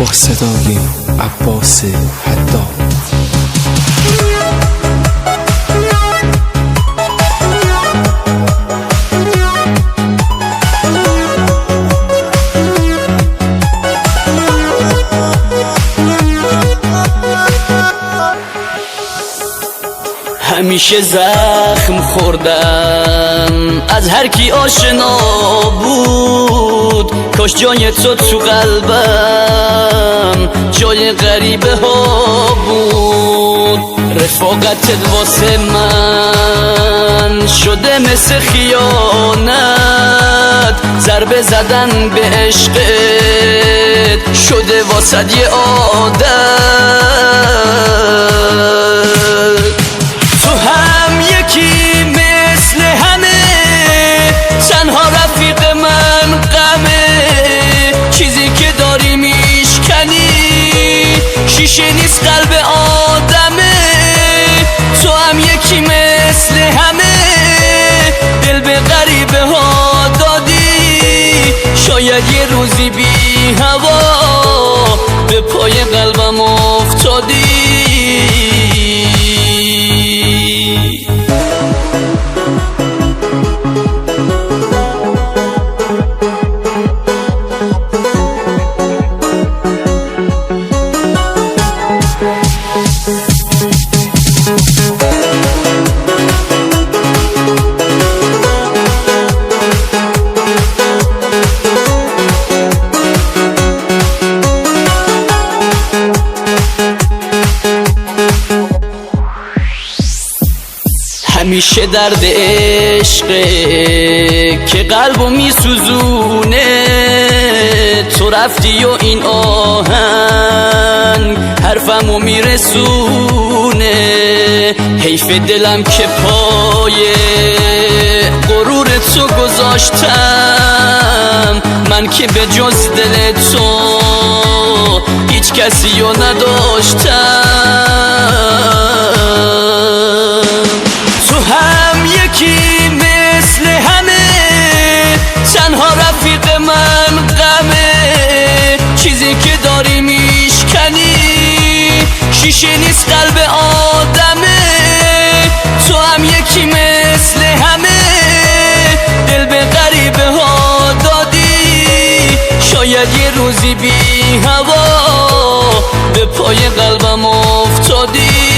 با صدای عباس حداد. همیشه زخم خوردم از هر کی آشنا بود، کاش جای تو قلبم جای غریبه ها بود. رفاقتت واسه من شده مثل خیانت، ضربه زدن به عشقت شده واسد یه عادت. تو هم یکی مثل همه، تنها رفیق من غمه. چیزی که داری میشکنی شیشه نیست قلب آدمه. تو هم یکی مثل همه، دل به غریبه ها دادی. شاید یه روزی بی هوا به پای قلبم افتادی. همیشه درد عشقه که قلبو میسوزونه. تو رفتی و این آهنگ حرفمو میرسونه. حیف دلم که پای غرور تو گذاشتم. من که به جز دل تو هیچ کسی رو نداشتم. تو هم یکی مثل همه، تنها رفیق من غمه. چیزی که داری میشکنی شیشه نیست قلب آدمه. تو هم یکی مثل همه، دل به غریبه ها دادی. شاید یه روزی بی هوا به پای قلبم افتادی.